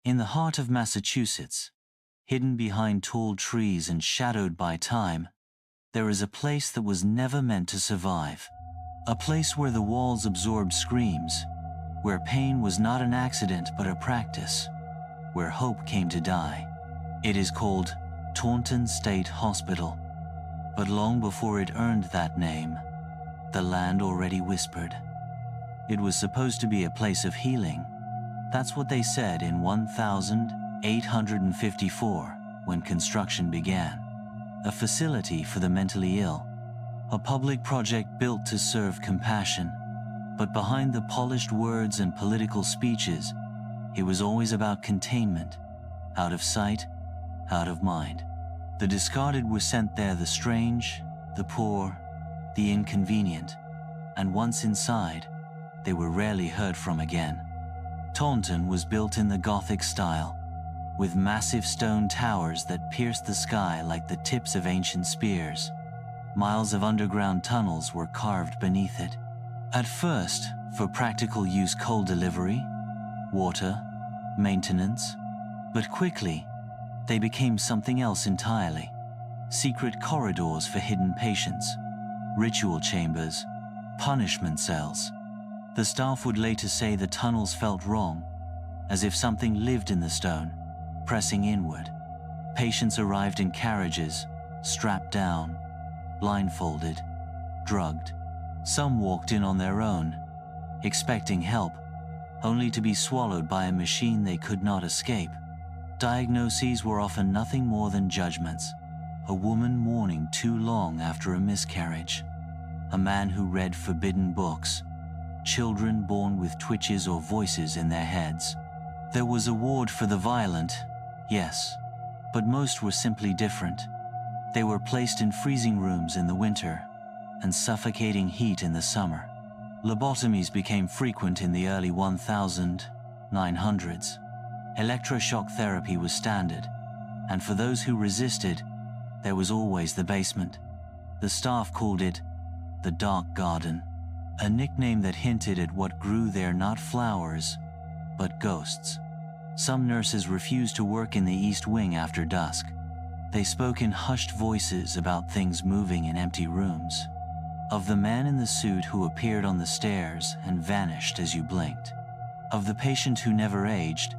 In the heart of Massachusetts, hidden behind tall trees and shadowed by time, there is a place that was never meant to survive. A place where the walls absorbed screams, where pain was not an accident but a practice, where hope came to die. It is called Taunton State Hospital. But long before it earned that name, the land already whispered. It was supposed to be a place of healing. That's what they said in 1854 when construction began. A facility for the mentally ill, a public project built to serve compassion. But behind the polished words and political speeches, it was always about containment, out of sight, out of mind. The discarded were sent there, the strange, the poor, the inconvenient, and once inside, they were rarely heard from again. Taunton was built in the Gothic style, with massive stone towers that pierced the sky like the tips of ancient spears. Miles of underground tunnels were carved beneath it. At first, for practical use, coal delivery, water, maintenance, but quickly, they became something else entirely. Secret corridors for hidden patients, ritual chambers, punishment cells. The staff would later say the tunnels felt wrong, as if something lived in the stone, pressing inward. Patients arrived in carriages, strapped down, blindfolded, drugged. Some walked in on their own, expecting help, only to be swallowed by a machine they could not escape. Diagnoses were often nothing more than judgments. A woman mourning too long after a miscarriage. A man who read forbidden books. Children born with twitches or voices in their heads. There was a ward for the violent, yes, but most were simply different. They were placed in freezing rooms in the winter and suffocating heat in the summer. Lobotomies became frequent in the early 1900s. Electroshock therapy was standard, and for those who resisted, there was always the basement. The staff called it the Dark Garden, a nickname that hinted at what grew there, not flowers, but ghosts. Some nurses refused to work in the East Wing after dusk. They spoke in hushed voices about things moving in empty rooms. Of the man in the suit who appeared on the stairs and vanished as you blinked. Of the patient who never aged,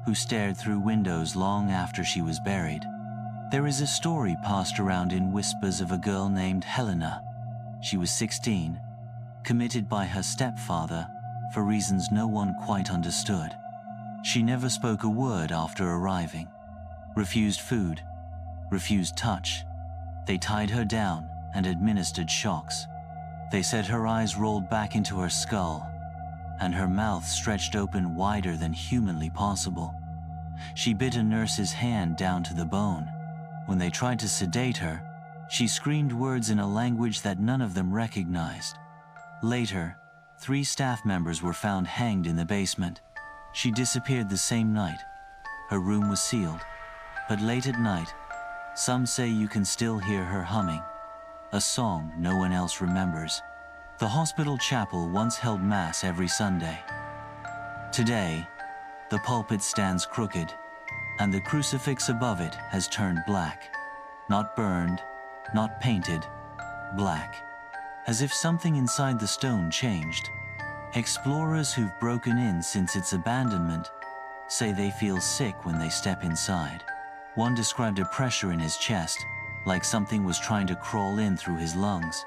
who stared through windows long after she was buried. There is a story passed around in whispers of a girl named Helena. She was 16, committed by her stepfather for reasons no one quite understood. She never spoke a word after arriving, refused food, refused touch. They tied her down and administered shocks. They said her eyes rolled back into her skull, and her mouth stretched open wider than humanly possible. She bit a nurse's hand down to the bone. When they tried to sedate her, she screamed words in a language that none of them recognized. Later, 3 staff members were found hanged in the basement. She disappeared the same night. Her room was sealed, but late at night, some say you can still hear her humming, a song no one else remembers. The hospital chapel once held mass every Sunday. Today, the pulpit stands crooked, and the crucifix above it has turned black. Not burned, not painted, black. As if something inside the stone changed. Explorers who've broken in since its abandonment say they feel sick when they step inside. One described a pressure in his chest, like something was trying to crawl in through his lungs.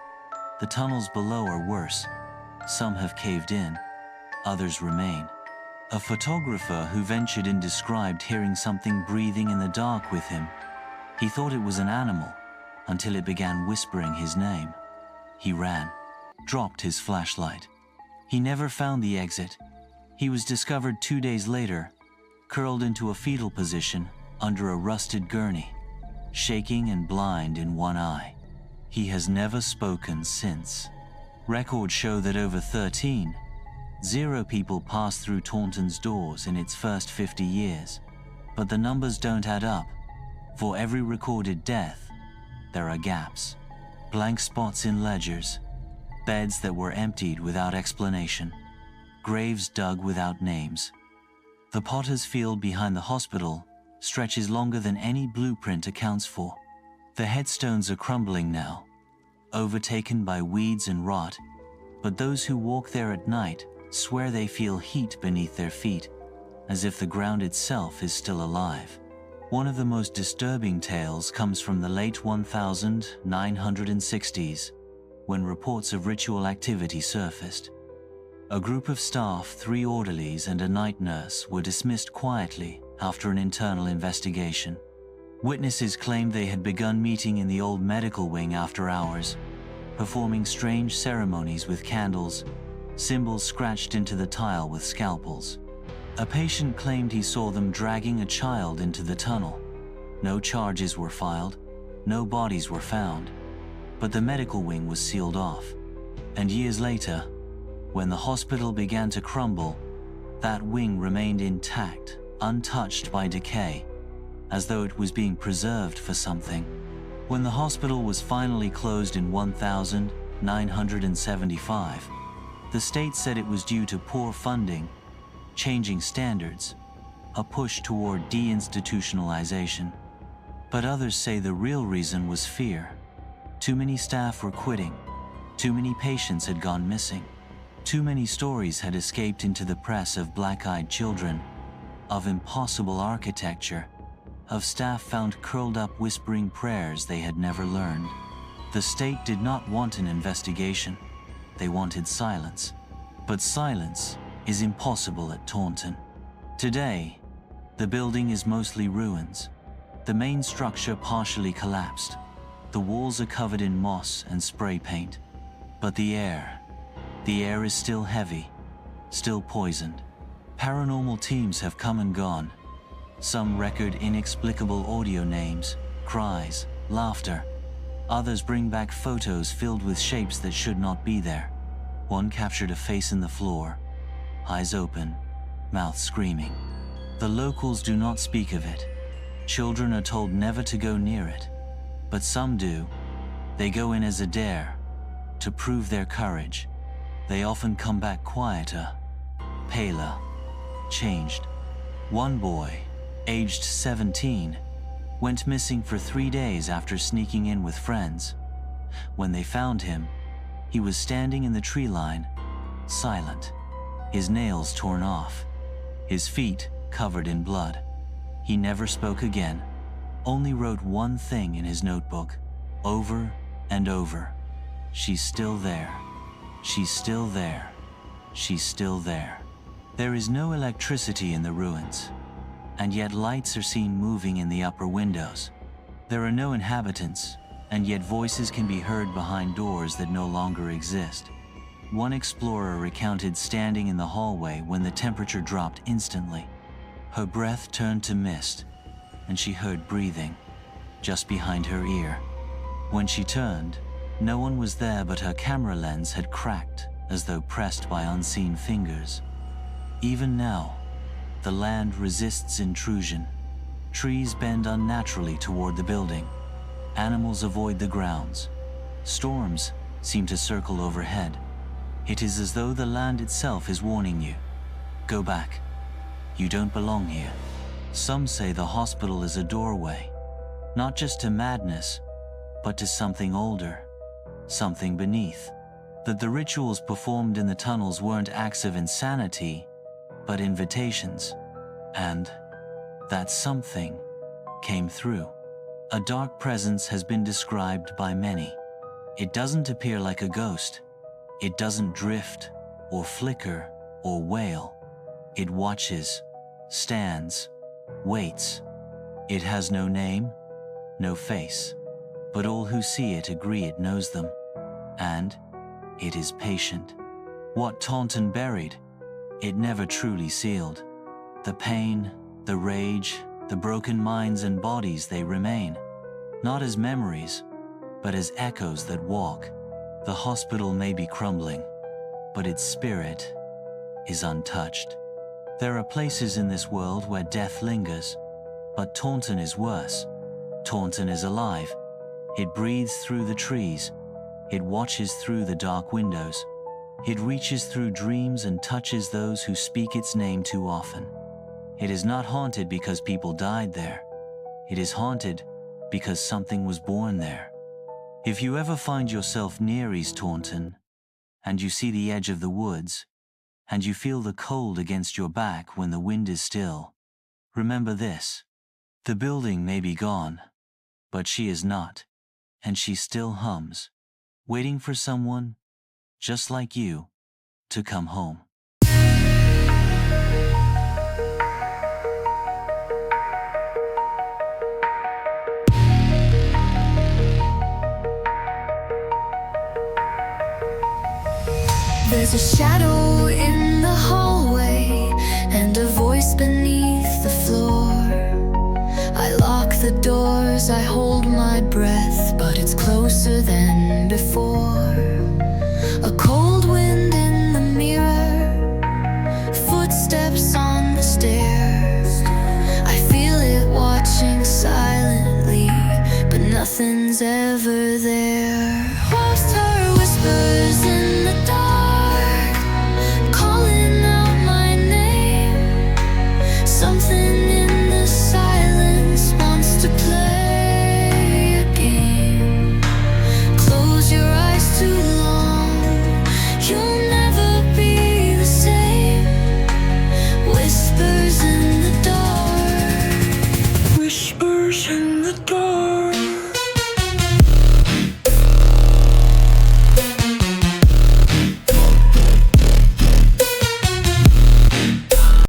The tunnels below are worse. Some have caved in, others remain. A photographer who ventured in described hearing something breathing in the dark with him. He thought it was an animal, until it began whispering his name. He ran, dropped his flashlight. He never found the exit. He was discovered 2 days later, curled into a fetal position under a rusted gurney, shaking and blind in one eye. He has never spoken since. Records show that over 0 people passed through Taunton's doors in its first 50 years. But the numbers don't add up. For every recorded death, there are gaps, blank spots in ledgers, beds that were emptied without explanation, graves dug without names. The potter's field behind the hospital stretches longer than any blueprint accounts for. The headstones are crumbling now, overtaken by weeds and rot, but those who walk there at night swear they feel heat beneath their feet, as if the ground itself is still alive. One of the most disturbing tales comes from the late 1960s, when reports of ritual activity surfaced. A group of staff, 3 orderlies and a night nurse, were dismissed quietly after an internal investigation. Witnesses claimed they had begun meeting in the old medical wing after hours, performing strange ceremonies with candles, symbols scratched into the tile with scalpels. A patient claimed he saw them dragging a child into the tunnel. No charges were filed, no bodies were found, but the medical wing was sealed off. And years later, when the hospital began to crumble, that wing remained intact, untouched by decay, as though it was being preserved for something. When the hospital was finally closed in 1975, the state said it was due to poor funding, changing standards, a push toward deinstitutionalization. But others say the real reason was fear. Too many staff were quitting, too many patients had gone missing, too many stories had escaped into the press of black-eyed children, of impossible architecture, of staff found curled up whispering prayers they had never learned. The state did not want an investigation, they wanted silence. But silence is impossible at Taunton. Today, the building is mostly ruins. The main structure partially collapsed. The walls are covered in moss and spray paint. But the air is still heavy, still poisoned. Paranormal teams have come and gone. Some record inexplicable audio names, cries, laughter. Others bring back photos filled with shapes that should not be there. One captured a face in the floor, eyes open, mouth screaming. The locals do not speak of it. Children are told never to go near it. But some do. They go in as a dare, to prove their courage. They often come back quieter, paler, changed. One boy, aged 17, went missing for 3 days after sneaking in with friends. When they found him, he was standing in the tree line, silent, his nails torn off, his feet covered in blood. He never spoke again, only wrote one thing in his notebook, over and over. She's still there. She's still there. She's still there. There is no electricity in the ruins, and yet lights are seen moving in the upper windows. There are no inhabitants, and yet voices can be heard behind doors that no longer exist. One explorer recounted standing in the hallway when the temperature dropped instantly. Her breath turned to mist, and she heard breathing just behind her ear. When she turned, no one was there, but her camera lens had cracked as though pressed by unseen fingers. Even now, the land resists intrusion. Trees bend unnaturally toward the building. Animals avoid the grounds. Storms seem to circle overhead. It is as though the land itself is warning you. Go back. You don't belong here. Some say the hospital is a doorway, not just to madness, but to something older, something beneath. That the rituals performed in the tunnels weren't acts of insanity, but invitations. And that something came through. A dark presence has been described by many. It doesn't appear like a ghost. It doesn't drift, or flicker, or wail. It watches, stands, waits. It has no name, no face, but all who see it agree it knows them. And it is patient. What Taunton buried, it never truly sealed. The pain, the rage, the broken minds and bodies, they remain, not as memories, but as echoes that walk. The hospital may be crumbling, but its spirit is untouched. There are places in this world where death lingers, but Taunton is worse. Taunton is alive. It breathes through the trees. It watches through the dark windows. It reaches through dreams and touches those who speak its name too often. It is not haunted because people died there. It is haunted because something was born there. If you ever find yourself near East Taunton, and you see the edge of the woods, and you feel the cold against your back when the wind is still, remember this: the building may be gone, but she is not, and she still hums, waiting for someone, just like you, to come home. There's a shadow in the hallway and a voice beneath the floor. I lock the doors, I hold my breath, but it's closer than before. A cold wind in the mirror, footsteps on the stairs. I feel it watching silently, but nothing's ever there. Whilst her whispers in the dark, calling out my name. Something in the silence wants to play a game. Close your eyes too long, you'll never be the same. Whispers in the dark, whispers in the dark.